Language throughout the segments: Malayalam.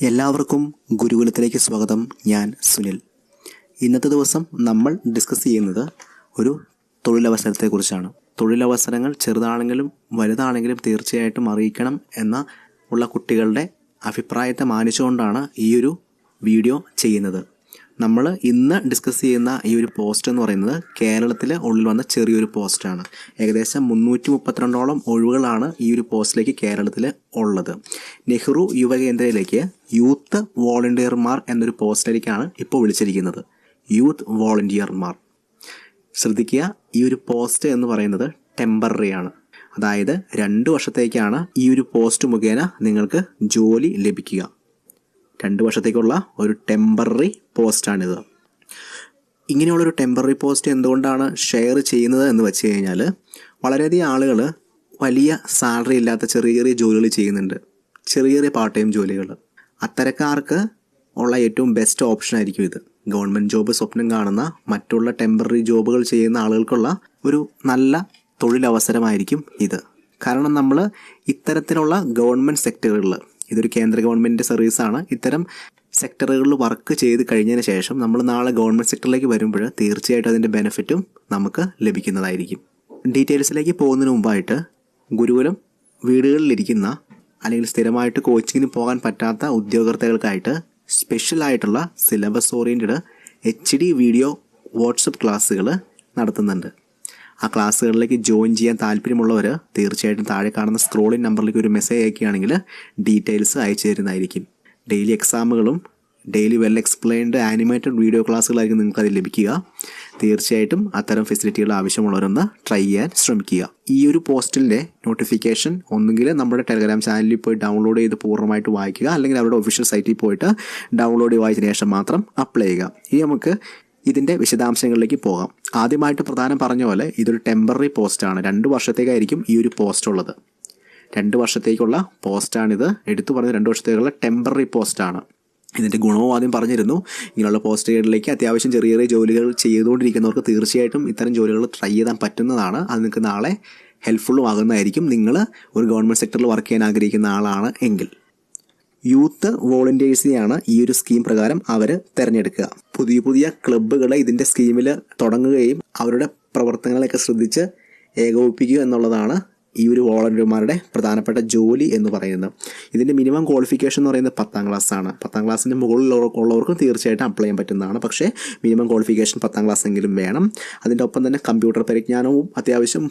എല്ലാവർക്കും ഗുരുകുലത്തിലേക്ക് സ്വാഗതം. ഞാൻ സുനിൽ. ഇന്നത്തെ ദിവസം നമ്മൾ ഡിസ്കസ് ചെയ്യുന്നത് ഒരു തൊഴിലവസരത്തെക്കുറിച്ചാണ്. തൊഴിലവസരങ്ങൾ ചെറുതാണെങ്കിലും വലുതാണെങ്കിലും തീർച്ചയായിട്ടും അറിയിക്കണം ഉള്ള കുട്ടികളുടെ അഭിപ്രായത്തെ മാനിച്ചുകൊണ്ടാണ് ഈ ഒരു വീഡിയോ ചെയ്യുന്നത്. നമ്മൾ ഇന്ന് ഡിസ്കസ് ചെയ്യുന്ന ഈ ഒരു പോസ്റ്റ് എന്ന് പറയുന്നത് കേരളത്തിലെ ഉള്ളിൽ വന്ന ചെറിയൊരു പോസ്റ്റാണ്. ഏകദേശം 332ഓളം ഒഴിവുകളാണ് ഈ ഒരു പോസ്റ്റിലേക്ക് കേരളത്തിൽ ഉള്ളത്. നെഹ്റു യുവകേന്ദ്രയിലേക്ക് യൂത്ത് വോളണ്ടിയർമാർ എന്നൊരു പോസ്റ്റിലേക്കാണ് ഇപ്പോൾ വിളിച്ചിരിക്കുന്നത്. യൂത്ത് വോളണ്ടിയർമാർ. ശ്രദ്ധിക്കുക, ഈ ഒരു പോസ്റ്റ് എന്ന് പറയുന്നത് ടെമ്പററി ആണ്. അതായത് 2 വർഷത്തേക്കാണ് ഈ ഒരു പോസ്റ്റ് മുഖേന നിങ്ങൾക്ക് ജോലി ലഭിക്കുക. 2 വർഷത്തേക്കുള്ള ഒരു ടെമ്പററി പോസ്റ്റാണിത്. ഇങ്ങനെയുള്ളൊരു ടെമ്പററി പോസ്റ്റ് എന്തുകൊണ്ടാണ് ഷെയർ ചെയ്യുന്നത് എന്ന് വെച്ച് കഴിഞ്ഞാൽ, വളരെയധികം ആളുകൾ വലിയ സാലറി ഇല്ലാത്ത ചെറിയ ചെറിയ ജോലികൾ ചെയ്യുന്നുണ്ട്, ചെറിയ ചെറിയ പാർട്ട് ടൈം ജോലികൾ. അത്തരക്കാർക്ക് ഉള്ള ഏറ്റവും ബെസ്റ്റ് ഓപ്ഷൻ ആയിരിക്കും ഇത്. ഗവൺമെൻറ് ജോബ് സ്വപ്നം കാണുന്ന മറ്റുള്ള ടെമ്പററി ജോബുകൾ ചെയ്യുന്ന ആളുകൾക്കുള്ള ഒരു നല്ല തൊഴിലവസരമായിരിക്കും ഇത്. കാരണം നമ്മൾ ഇത്തരത്തിലുള്ള ഗവൺമെൻറ് സെക്ടറുകളിൽ, ഇതൊരു കേന്ദ്ര ഗവൺമെൻറ് സർവീസാണ്, ഇത്തരം സെക്ടറുകളിൽ വർക്ക് ചെയ്ത് കഴിഞ്ഞതിന് ശേഷം നമ്മൾ നാളെ ഗവൺമെൻറ് സെക്ടറിലേക്ക് വരുമ്പോൾ തീർച്ചയായിട്ടും അതിൻ്റെ ബെനിഫിറ്റും നമുക്ക് ലഭിക്കുന്നതായിരിക്കും. ഡീറ്റെയിൽസിലേക്ക് പോകുന്നതിന് മുമ്പായിട്ട്, ഗുരുകുലം വീടുകളിലിരിക്കുന്ന അല്ലെങ്കിൽ സ്ഥിരമായിട്ട് കോച്ചിങ്ങിന് പോകാൻ പറ്റാത്ത ഉദ്യോഗാർത്ഥികൾക്കായിട്ട് സ്പെഷ്യലായിട്ടുള്ള syllabus oriented HD video WhatsApp ക്ലാസ്സുകൾ നടത്തുന്നുണ്ട്. ആ ക്ലാസ്സുകളിലേക്ക് ജോയിൻ ചെയ്യാൻ താല്പര്യമുള്ളവർ തീർച്ചയായിട്ടും താഴെ കാണുന്ന സ്ക്രോളിംഗ് നമ്പറിലേക്ക് ഒരു മെസ്സേജ് അയക്കുകയാണെങ്കിൽ ഡീറ്റെയിൽസ് അയച്ചു തരുന്നതായിരിക്കും. ഡെയിലി എക്സാമുകളും daily well explained animated video ക്ലാസ്സുകളായിരിക്കും നിങ്ങൾക്ക് അതിൽ ലഭിക്കുക. തീർച്ചയായിട്ടും അത്തരം ഫെസിലിറ്റികൾ ആവശ്യമുള്ളവരൊന്ന് ട്രൈ ചെയ്യാൻ ശ്രമിക്കുക. ഈ ഒരു പോസ്റ്റിൻ്റെ നോട്ടിഫിക്കേഷൻ ഒന്നുകിൽ നമ്മുടെ ടെലഗ്രാം ചാനലിൽ പോയി ഡൗൺലോഡ് ചെയ്ത് പൂർണ്ണമായിട്ട് വായിക്കുക, അല്ലെങ്കിൽ അവരുടെ ഒഫീഷ്യൽ സൈറ്റിൽ പോയിട്ട് ഡൗൺലോഡ് ചെയ്ത് വായിച്ചതിന് ശേഷം മാത്രം അപ്ലൈ ചെയ്യുക. ഇനി നമുക്ക് ഇതിൻ്റെ വിശദാംശങ്ങളിലേക്ക് പോകാം. ആദ്യമായിട്ട് പ്രധാനം പറഞ്ഞ പോലെ ഇതൊരു ടെമ്പററി പോസ്റ്റാണ്. 2 വർഷത്തേക്കായിരിക്കും ഈ ഒരു പോസ്റ്റ് ഉള്ളത്. 2 വർഷത്തേക്കുള്ള പോസ്റ്റാണിത്. എടുത്തു പറഞ്ഞ 2 വർഷത്തേക്കുള്ള ടെമ്പററി പോസ്റ്റാണ്. ഇതിൻ്റെ ഗുണവും ആദ്യം പറഞ്ഞിരുന്നു. ഇങ്ങനെയുള്ള പോസ്റ്റുകളിലേക്ക് അത്യാവശ്യം ചെറിയ ചെറിയ ജോലികൾ ചെയ്തുകൊണ്ടിരിക്കുന്നവർക്ക് തീർച്ചയായിട്ടും ഇത്തരം ജോലികൾ ട്രൈ ചെയ്യാൻ പറ്റുന്നതാണ്. അത് നിങ്ങൾക്ക് നാളെ ഹെൽപ്ഫുള്ളും ആകുന്നതായിരിക്കും, നിങ്ങൾ ഒരു ഗവൺമെൻറ് സെക്ടറിൽ വർക്ക് ചെയ്യാൻ ആഗ്രഹിക്കുന്ന ആളാണ് എങ്കിൽ. യൂത്ത് വോളണ്ടിയേഴ്സിനെയാണ് ഈ ഒരു സ്കീം പ്രകാരം അവർ തിരഞ്ഞെടുക്കുക. പുതിയ പുതിയ ക്ലബ്ബുകൾ ഇതിൻ്റെ സ്കീമിൽ തുടങ്ങുകയും അവരുടെ പ്രവർത്തനങ്ങളൊക്കെ ശ്രദ്ധിച്ച് ഏകോപിപ്പിക്കുക എന്നുള്ളതാണ് ഈ ഒരു വോളണ്ടിയർമാരുടെ പ്രധാനപ്പെട്ട ജോലി എന്ന് പറയുന്നത്. ഇതിൻ്റെ മിനിമം ക്വാളിഫിക്കേഷൻ എന്ന് പറയുന്നത് 10ാം ക്ലാസ്സാണ്. 10ാം ക്ലാസ്സിൻ്റെ മുകളിലുള്ളവർക്കും തീർച്ചയായിട്ടും അപ്ലൈ ചെയ്യാൻ പറ്റുന്നതാണ്. പക്ഷേ മിനിമം ക്വാളിഫിക്കേഷൻ 10ാം ക്ലാസ് എങ്കിലും വേണം. അതിൻ്റെ ഒപ്പം തന്നെ കമ്പ്യൂട്ടർ പരിജ്ഞാനവും അത്യാവശ്യം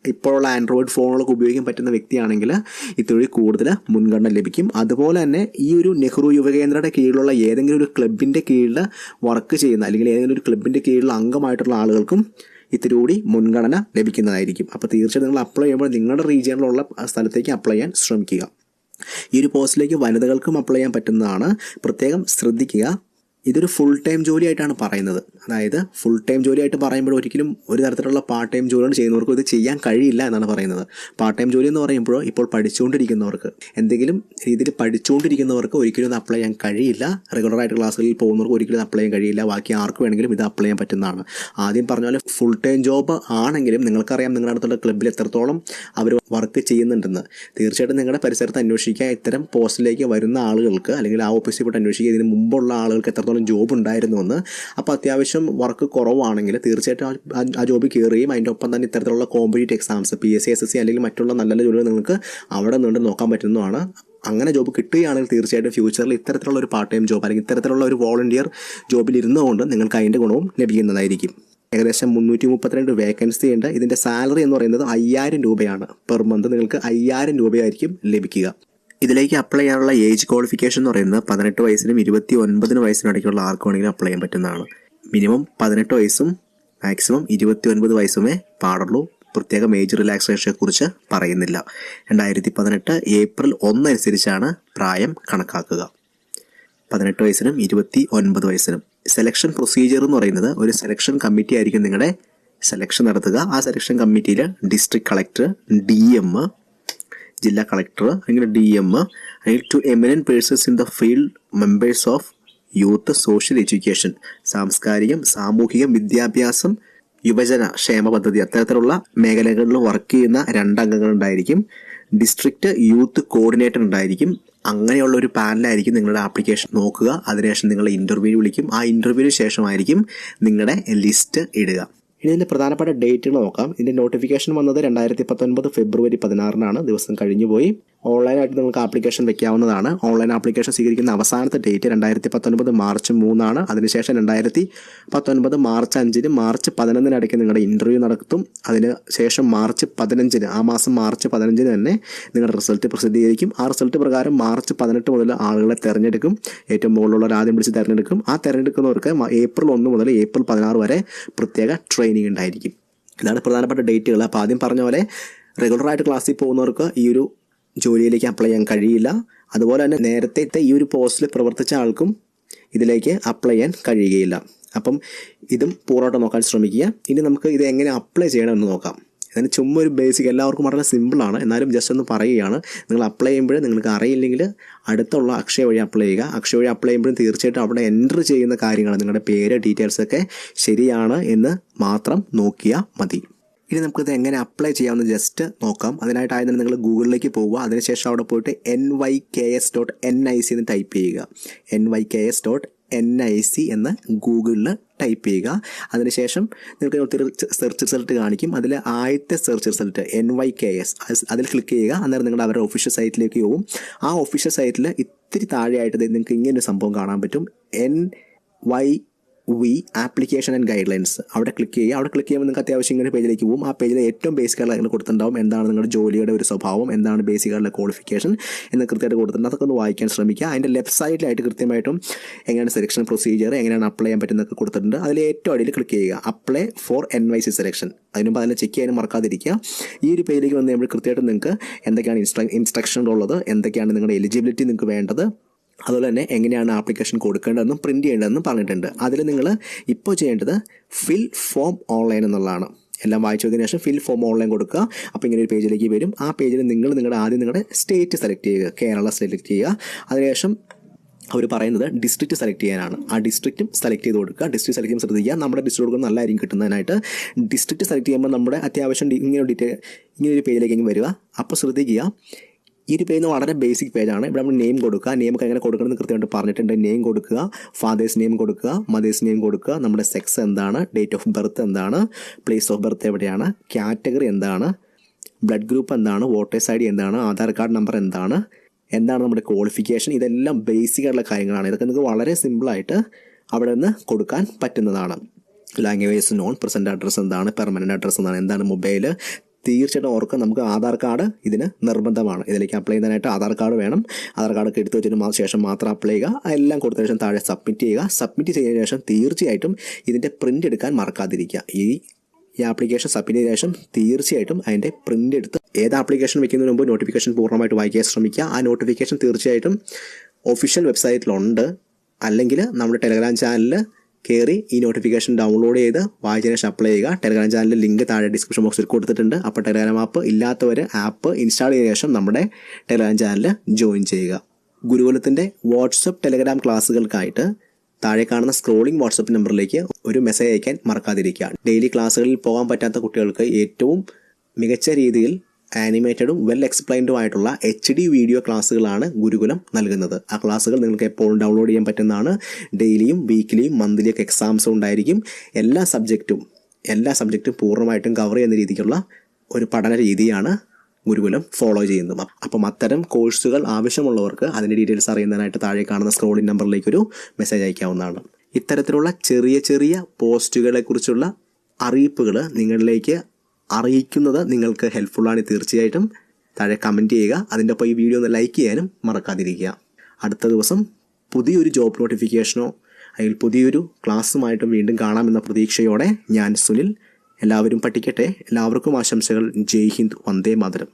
ഇപ്പോഴുള്ള ആൻഡ്രോയിഡ് ഫോണുകളൊക്കെ ഉപയോഗിക്കാൻ പറ്റുന്ന വ്യക്തിയാണെങ്കിൽ ഇതൊരു കൂടുതൽ മുൻഗണന ലഭിക്കും. അതുപോലെ തന്നെ ഈ ഒരു നെഹ്റു യുവകേന്ദ്രയുടെ കീഴിലുള്ള ഏതെങ്കിലും ഒരു ക്ലബിൻ്റെ കീഴിൽ വർക്ക് ചെയ്യുന്ന, അല്ലെങ്കിൽ ഏതെങ്കിലും ഒരു ക്ലബിൻ്റെ കീഴിലുള്ള അംഗമായിട്ടുള്ള ആളുകൾക്കും ഇത്തിരി കൂടി മുൻഗണന ലഭിക്കുന്നതായിരിക്കും. അപ്പോൾ തീർച്ചയായിട്ടും നിങ്ങൾ അപ്ലൈ ചെയ്യുമ്പോൾ നിങ്ങളുടെ റീജിയനിലുള്ള സ്ഥലത്തേക്ക് അപ്ലൈ ചെയ്യാൻ ശ്രമിക്കുക. ഈ ഒരു പോസ്റ്റിലേക്ക് വനിതകൾക്കും അപ്ലൈ ചെയ്യാൻ പറ്റുന്നതാണ്. പ്രത്യേകം ശ്രദ്ധിക്കുക, ഇതൊരു ഫുൾ ടൈം ജോലിയായിട്ടാണ് പറയുന്നത്. അതായത് ഫുൾ ടൈം ജോലിയായിട്ട് പറയുമ്പോൾ ഒരിക്കലും ഒരു തരത്തിലുള്ള പാർട്ട് ടൈം ജോലികൾ ചെയ്യുന്നവർക്ക് ഇത് ചെയ്യാൻ കഴിയില്ല എന്നാണ് പറയുന്നത്. പാർട്ട് ടൈം ജോലി എന്ന് പറയുമ്പോൾ ഇപ്പോൾ പഠിച്ചുകൊണ്ടിരിക്കുന്നവർക്ക്, എന്തെങ്കിലും രീതിയിൽ പഠിച്ചുകൊണ്ടിരിക്കുന്നവർക്ക് ഒരിക്കലും ഇത് അപ്ലൈ ചെയ്യാൻ കഴിയില്ല. റെഗുലറായിട്ട് ക്ലാസ്സുകളിൽ പോകുന്നവർക്ക് ഒരിക്കലും ഇത് അപ്ലൈ ചെയ്യാൻ കഴിയില്ല. ബാക്കി ആർക്ക് വേണമെങ്കിലും ഇത് അപ്ലൈ ചെയ്യാൻ പറ്റുന്നതാണ്. ആദ്യം പറഞ്ഞ പോലെ ഫുൾ ടൈം ജോബ് ആണെങ്കിലും നിങ്ങൾക്കറിയാം നിങ്ങളുടെ അടുത്തുള്ള ക്ലബ്ബിൽ എത്രത്തോളം അവർ വർക്ക് ചെയ്യുന്നുണ്ടെന്ന്. തീർച്ചയായിട്ടും നിങ്ങളുടെ പരിസരത്ത് അന്വേഷിക്കുക. ഇത്തരം പോസ്റ്റിലേക്ക് വരുന്ന ആളുകൾക്ക്, അല്ലെങ്കിൽ ആ ഓഫീസിൽ പോയിട്ട് അന്വേഷിക്കുക ഇതിന് മുമ്പുള്ള ആളുകൾക്ക് എത്രത്തോളം ജോബ് ഉണ്ടായിരുന്നുവെന്ന്. അപ്പോൾ അത്യാവശ്യം വർക്ക് കുറവാണെങ്കിൽ തീർച്ചയായിട്ടും ആ ജോബ് കയറുകയും അതിൻ്റെ ഒപ്പം തന്നെ ഇത്തരത്തിലുള്ള കോമ്പറ്റീറ്റീവ് എക്സാംസ് PSC SSC അല്ലെങ്കിൽ മറ്റുള്ള നല്ല നല്ല ജോലികൾ നിങ്ങൾക്ക് അവിടെ നിന്ന് നോക്കാൻ പറ്റുന്നതാണ്. അങ്ങനെ ജോബ് കിട്ടുകയാണെങ്കിൽ തീർച്ചയായിട്ടും ഫ്യൂച്ചറിൽ ഇത്തരത്തിലുള്ള ഒരു പാർട്ട് ടൈം ജോബ് അല്ലെങ്കിൽ ഇത്തരത്തിലുള്ള ഒരു വോളണ്ടിയർ ജോബിൽ ഇരുന്നുകൊണ്ട് നിങ്ങൾക്ക് അതിൻ്റെ ഗുണവും ലഭിക്കുന്നതായിരിക്കും. ഏകദേശം 332 വേക്കൻസി ഉണ്ട്. ഇതിൻ്റെ സാലറി എന്ന് പറയുന്നത് 5000 രൂപയാണ്. പെർ മന്ത് നിങ്ങൾക്ക് 5000 രൂപയായിരിക്കും ലഭിക്കുക. ഇതിലേക്ക് അപ്ലൈ ചെയ്യാനുള്ള ഏജ് ക്വാളിഫിക്കേഷൻ എന്ന് പറയുന്നത് 18 വയസ്സിനും 29 വയസ്സിനും ഇടയ്ക്കുള്ള ആർക്ക് വേണമെങ്കിലും അപ്ലൈ ചെയ്യാൻ പറ്റുന്നതാണ്. മിനിമം 18 വയസ്സും മാക്സിമം 29 വയസ്സുമേ പാടുള്ളൂ. പ്രത്യേകം ഏജ് റിലാക്സേഷനെ കുറിച്ച് പറയുന്നില്ല. 2018 ഏപ്രിൽ 1 അനുസരിച്ചാണ് പ്രായം കണക്കാക്കുക. 18 വയസ്സിനും 29 വയസ്സിനും. സെലക്ഷൻ പ്രൊസീജിയർ എന്ന് പറയുന്നത് ഒരു സെലക്ഷൻ കമ്മിറ്റി ആയിരിക്കും നിങ്ങളുടെ സെലക്ഷൻ നടത്തുക. ആ സെലക്ഷൻ കമ്മിറ്റിയിൽ ഡിസ്ട്രിക്ട് കളക്ടർ, DM, ജില്ലാ കളക്ടർ, അല്ലെങ്കിൽ DM, അല്ലെങ്കിൽ 2 eminent persons in the field, members of youth, social education, സാംസ്കാരികം, സാമൂഹികം, വിദ്യാഭ്യാസം, യുവജന ക്ഷേമ പദ്ധതി, അത്തരത്തിലുള്ള മേഖലകളിൽ വർക്ക് ചെയ്യുന്ന 2 അംഗങ്ങൾ ഉണ്ടായിരിക്കും. ഡിസ്ട്രിക്ട് യൂത്ത് കോർഡിനേറ്റർ ഉണ്ടായിരിക്കും. അങ്ങനെയുള്ള ഒരു പാനലായിരിക്കും നിങ്ങളുടെ ആപ്ലിക്കേഷൻ നോക്കുക. അതിനുശേഷം നിങ്ങളെ ഇൻ്റർവ്യൂ വിളിക്കും. ആ ഇൻ്റർവ്യൂവിന് ശേഷമായിരിക്കും നിങ്ങളുടെ ലിസ്റ്റ് ഇടുക. ഇനി ഇതിൻ്റെ പ്രധാനപ്പെട്ട ഡേറ്റുകൾ നോക്കാം. ഇതിൻ്റെ നോട്ടിഫിക്കേഷൻ വന്നത് 2019 ഫെബ്രുവരി 16 ദിവസം കഴിഞ്ഞുപോയി. ഓൺലൈനായിട്ട് നിങ്ങൾക്ക് ആപ്ലിക്കേഷൻ വെക്കാവുന്നതാണ്. ഓൺലൈൻ ആപ്ലിക്കേഷൻ സ്വീകരിക്കുന്ന അവസാനത്തെ ഡേറ്റ് 2019 മാർച്ച് 3 അതിനുശേഷം 2019 മാർച്ച് 5 മാർച്ച് 11 നിങ്ങളുടെ ഇൻ്റർവ്യൂ നടത്തും. അതിന് ശേഷം മാർച്ച് 15 ആ മാസം മാർച്ച് 15 തന്നെ നിങ്ങളുടെ റിസൾട്ട് പ്രസിദ്ധീകരിക്കും. ആ റിസൾട്ട് പ്രകാരം മാർച്ച് 18 മുതൽ ആളുകളെ തിരഞ്ഞെടുക്കും. ഏറ്റവും മുകളിലുള്ളവർ ആദ്യം വിളിച്ച് തിരഞ്ഞെടുക്കും. ആ തിരഞ്ഞെടുക്കുന്നവർക്ക് ഏപ്രിൽ 1 മുതൽ ഏപ്രിൽ 16 വരെ പ്രത്യേക ട്രെയിനിങ് ഉണ്ടായിരിക്കും. ഇതാണ് പ്രധാനപ്പെട്ട ഡേറ്റുകൾ. അപ്പോൾ ആദ്യം പറഞ്ഞ പോലെ റെഗുലറായിട്ട് ക്ലാസ്സിൽ പോകുന്നവർക്ക് ഈ ഒരു ജോലിയിലേക്ക് അപ്ലൈ ചെയ്യാൻ കഴിയില്ല. അതുപോലെ തന്നെ നേരത്തെ ഈ ഒരു പോസ്റ്റിൽ പ്രവർത്തിച്ച ആൾക്കും ഇതിലേക്ക് അപ്ലൈ ചെയ്യാൻ കഴിയുകയില്ല. അപ്പം ഇതും പൂർണ്ണമായിട്ട് നോക്കാൻ ശ്രമിക്കുക. ഇനി നമുക്ക് ഇത് എങ്ങനെ അപ്ലൈ ചെയ്യണമെന്ന് നോക്കാം. ഇതിന് ചുമ്മാ ഒരു ബേസിക്, എല്ലാവർക്കും വളരെ സിമ്പിളാണ്. എന്നാലും ജസ്റ്റ് ഒന്ന് പറയുകയാണ്. നിങ്ങൾ അപ്ലൈ ചെയ്യുമ്പോൾ നിങ്ങൾക്ക് അറിയില്ലെങ്കിൽ അടുത്തുള്ള അക്ഷയ വഴി അപ്ലൈ ചെയ്യുക. അക്ഷയ വഴി അപ്ലൈ ചെയ്യുമ്പോഴും തീർച്ചയായിട്ടും അവിടെ എൻ്റർ ചെയ്യുന്ന കാര്യങ്ങൾ, നിങ്ങളുടെ പേര്, ഡീറ്റെയിൽസൊക്കെ ശരിയാണ് എന്ന് മാത്രം നോക്കിയാൽ മതി. ഇനി നമുക്കിത് എങ്ങനെ അപ്ലൈ ചെയ്യാമെന്ന് ജസ്റ്റ് നോക്കാം. അതിനായിട്ട് ആദ്യം നിങ്ങൾ ഗൂഗിളിലേക്ക് പോവുക. അതിനുശേഷം അവിടെ പോയിട്ട് nyks.nic എന്ന് ടൈപ്പ് ചെയ്യുക. nyks.nic എന്ന് ഗൂഗിളിൽ ടൈപ്പ് ചെയ്യുക. അതിനുശേഷം നിങ്ങൾക്ക് ഒത്തിരി സെർച്ച് റിസൾട്ട് കാണിക്കും. അതിൽ ആദ്യത്തെ സെർച്ച് റിസൾട്ട് NYKS, അതിൽ ക്ലിക്ക് ചെയ്യുക. അന്നേരം നിങ്ങളുടെ അവരുടെ ഒഫീഷ്യൽ സൈറ്റിലേക്ക് പോകും. ആ ഒഫീഷ്യൽ സൈറ്റിൽ ഇത്തിരി താഴെയായിട്ട് നിങ്ങൾക്ക് ഇങ്ങനൊരു സംഭവം കാണാൻ പറ്റും. NYV application and guide lines. അവിടെ ക്ലിക്ക് ചെയ്യുക. അവിടെ ക്ലിക്ക് ചെയ്യുമ്പോൾ നിങ്ങൾക്ക് അത്യാവശ്യം ഇങ്ങനെ പേജിലേക്ക് പോകും. ആ പേജിൽ ഏറ്റവും ബേസിക്കായിട്ട് നിങ്ങൾ കൊടുത്തിട്ടുണ്ടാവും എന്താണ് നിങ്ങളുടെ ജോലിയുടെ ഒരു സ്വഭാവം, എന്താണ് ബേസിക്കായിട്ടുള്ള ക്വാളിഫിക്കേഷൻ എന്ന് കൃത്യമായിട്ട് കൊടുത്തിട്ടുണ്ട്. അതൊക്കെ ഒന്ന് വായിക്കാൻ ശ്രമിക്കുക. അതിൻ്റെ ലെഫ്റ്റ് സൈഡിലായിട്ട് കൃത്യമായിട്ടും എങ്ങനെയാണ് സെലക്ഷൻ പ്രൊസീജിയർ, എങ്ങനെയാണ് അപ്ലൈ ചെയ്യാൻ പറ്റുന്നതൊക്കെ കൊടുത്തിട്ടുണ്ട്. അതിൽ ഏറ്റവും അടിയിൽ ക്ലിക്ക് ചെയ്യുക, അപ്ലൈ ഫോർ NYC സെലക്ഷൻ. അതിനുമ്പോൾ അതിനെ ചെക്ക് ചെയ്യാനും മറക്കാതിരിക്കുക. ഈ ഒരു പേജിലേക്ക് വന്ന് കഴിയുമ്പോൾ കൃത്യമായിട്ടും നിങ്ങൾക്ക് എന്തൊക്കെയാണ് ഇൻസ്ട്രക്ഷൻ ഉള്ളത്, എന്തൊക്കെയാണ് നിങ്ങളുടെ എലിജിബിലിറ്റി നിങ്ങൾക്ക് വേണ്ടത്, അതുപോലെ തന്നെ എങ്ങനെയാണ് ആപ്ലിക്കേഷൻ കൊടുക്കേണ്ടതെന്നും പ്രിൻറ്റ് ചെയ്യേണ്ടതെന്നും പറഞ്ഞിട്ടുണ്ട്. അതിൽ നിങ്ങൾ ഇപ്പോൾ ചെയ്യേണ്ടത് ഫിൽ ഫോം ഓൺലൈൻ എന്നുള്ളതാണ്. എല്ലാം വായിച്ചു നോക്കിയതിനു ശേഷം ഫിൽ ഫോം ഓൺലൈൻ കൊടുക്കുക. അപ്പോൾ ഇങ്ങനെ ഒരു പേജിലേക്ക് വരും. ആ പേജിൽ ആദ്യം നിങ്ങളുടെ സ്റ്റേറ്റ് സെലക്ട് ചെയ്യുക. കേരള സെലക്ട് ചെയ്യുക. അതിനുശേഷം അവർ പറയുന്നത് ഡിസ്ട്രിക്റ്റ് സെലക്ട് ചെയ്യാനാണ്. ആ ഡിസ്ട്രിക്റ്റും സെലക്ട് ചെയ്ത് കൊടുക്കുക. ഡിസ്ട്രിക്റ്റ് സെലക്ട് ചെയ്യുമ്പോൾ ശ്രദ്ധിക്കുക, നമ്മുടെ ഡിസ്ട്രിക്റ്റ് കൊടുക്കുന്നത് നല്ലതായിരിക്കും കിട്ടുന്നതിനായിട്ട്. ഡിസ്ട്രിക്റ്റ് സെലക്ട് ചെയ്യുമ്പോൾ നമ്മുടെ അത്യാവശ്യം ഇങ്ങനൊരു പേജിലേക്ക് വരിക. അപ്പോൾ ശ്രദ്ധിക്കുക, ഈ ഒരു പേജ് വളരെ ബേസിക് പേജാണ്. ഇവിടെ നമ്മൾ നെയിം കൊടുക്കുക. നെയിമൊക്കെ എങ്ങനെ കൊടുക്കണമെന്ന് കൃത്യമായിട്ട് പറഞ്ഞിട്ടുണ്ട്. നെയിം കൊടുക്കുക, ഫാദേഴ്സ് നെയിം കൊടുക്കുക, മദേഴ്സ് നെയിം കൊടുക്കുക, നമ്മുടെ സെക്സ് എന്താണ്, ഡേറ്റ് ഓഫ് ബർത്ത് എന്താണ്, പ്ലേസ് ഓഫ് ബർത്ത് എവിടെയാണ്, കാറ്റഗറി എന്താണ്, ബ്ലഡ് ഗ്രൂപ്പ് എന്താണ്, വോട്ടേഴ്സ് ID എന്താണ്, ആധാർ കാർഡ് നമ്പർ എന്താണ് നമ്മുടെ ക്വാളിഫിക്കേഷൻ, ഇതെല്ലാം ബേസിക് ആയിട്ടുള്ള കാര്യങ്ങളാണ്. ഇതൊക്കെ നിങ്ങൾക്ക് വളരെ സിമ്പിളായിട്ട് അവിടെ നിന്ന് കൊടുക്കാൻ പറ്റുന്നതാണ്. ലാംഗ്വേജ് നോൺ, പ്രസൻറ്റ് അഡ്രസ്സ് എന്താണ്, പെർമനൻറ്റ് അഡ്രസ്സ് എന്താണ് മൊബൈൽ. തീർച്ചയായിട്ടും ഓർക്കുക, നമുക്ക് ആധാർ കാർഡ് ഇതിന് നിർബന്ധമാണ്. ഇതിലേക്ക് അപ്ലൈ ചെയ്യാനായിട്ട് ആധാർ കാർഡ് വേണം. ആധാർ കാർഡൊക്കെ എടുത്ത് വെച്ചിട്ട് ശേഷം മാത്രം അപ്ലൈ ചെയ്യുക. എല്ലാം കൊടുത്തതിന് ശേഷം താഴെ സബ്മിറ്റ് ചെയ്യുക. സബ്മിറ്റ് ചെയ്തതിനു ശേഷം തീർച്ചയായിട്ടും ഇതിൻ്റെ പ്രിൻ്റ് എടുക്കാൻ മറക്കാതിരിക്കുക. ഈ ആപ്ലിക്കേഷൻ സബ്മിറ്റ് ചെയ്തതിനു ശേഷം തീർച്ചയായിട്ടും അതിൻ്റെ പ്രിൻ്റ് എടുത്ത് ഏത് ആപ്ലിക്കേഷൻ വെക്കുന്നതിന് മുമ്പ് നോട്ടിഫിക്കേഷൻ പൂർണ്ണമായിട്ട് വായിക്കാൻ ശ്രമിക്കുക. ആ നോട്ടിഫിക്കേഷൻ തീർച്ചയായിട്ടും ഒഫീഷ്യൽ വെബ്സൈറ്റിലുണ്ട്. അല്ലെങ്കിൽ നമ്മുടെ ടെലഗ്രാം ചാനലിൽ കയറി ഈ നോട്ടിഫിക്കേഷൻ ഡൗൺലോഡ് ചെയ്ത് വായിച്ചതിന് ശേഷം അപ്ലൈ ചെയ്യുക. ടെലഗ്രാം ചാനലിൽ ലിങ്ക് താഴെ ഡിസ്ക്രിപ്ഷൻ ബോക്സിൽ കൊടുത്തിട്ടുണ്ട്. അപ്പോൾ ടെലഗ്രാം ആപ്പ് ഇല്ലാത്തവർ ആപ്പ് ഇൻസ്റ്റാൾ ചെയ്ത ശേഷം നമ്മുടെ ടെലഗ്രാം ചാനൽ ജോയിൻ ചെയ്യുക. ഗുരുകുലത്തിൻ്റെ വാട്സപ്പ് ടെലഗ്രാം ക്ലാസ്സുകൾക്കായിട്ട് താഴെ കാണുന്ന സ്ക്രോളിംഗ് വാട്സപ്പ് നമ്പറിലേക്ക് ഒരു മെസ്സേജ് അയക്കാൻ മറക്കാതിരിക്കുക. ഡെയിലി ക്ലാസ്സുകളിൽ പോകാൻ പറ്റാത്ത കുട്ടികൾക്ക് ഏറ്റവും മികച്ച രീതിയിൽ ആനിമേറ്റഡും വെൽ എക്സ്പ്ലെയിൻഡും ആയിട്ടുള്ള HD വീഡിയോ ക്ലാസ്സുകളാണ് ഗുരുകുലം നൽകുന്നത്. ആ ക്ലാസ്സുകൾ നിങ്ങൾക്ക് എപ്പോഴും ഡൗൺലോഡ് ചെയ്യാൻ പറ്റുന്നതാണ്. ഡെയിലിയും വീക്കിലിയും മന്ത്ലിയൊക്കെ എക്സാംസും ഉണ്ടായിരിക്കും. എല്ലാ സബ്ജക്റ്റും പൂർണ്ണമായിട്ടും കവർ ചെയ്യുന്ന രീതിക്കുള്ള ഒരു പഠന രീതിയാണ് ഗുരുകുലം ഫോളോ ചെയ്യുന്നത്. അപ്പം അത്തരം കോഴ്സുകൾ ആവശ്യമുള്ളവർക്ക് അതിൻ്റെ ഡീറ്റെയിൽസ് അറിയുന്നതിനായിട്ട് താഴെ കാണുന്ന സ്ക്രോളിംഗ് നമ്പറിലേക്കൊരു മെസ്സേജ് അയക്കാവുന്നതാണ്. ഇത്തരത്തിലുള്ള ചെറിയ പോസ്റ്റുകളെക്കുറിച്ചുള്ള അറിയിപ്പുകൾ നിങ്ങളിലേക്ക് അറിയിക്കുന്നത് നിങ്ങൾക്ക് ഹെൽപ്ഫുള്ളാണ്. തീർച്ചയായിട്ടും താഴെ കമൻറ്റ് ചെയ്യുക. അതിൻ്റെ ഒപ്പം ഈ വീഡിയോ ഒന്ന് ലൈക്ക് ചെയ്യാനും മറക്കാതിരിക്കുക. അടുത്ത ദിവസം പുതിയൊരു ജോബ് നോട്ടിഫിക്കേഷനോ അല്ലെങ്കിൽ പുതിയൊരു ക്ലാസ്സുമായിട്ടും വീണ്ടും കാണാമെന്ന പ്രതീക്ഷയോടെ ഞാൻ സുനിൽ. എല്ലാവരും പഠിക്കട്ടെ. എല്ലാവർക്കും ആശംസകൾ. ജയ് ഹിന്ദ്, വന്ദേ മാതരം.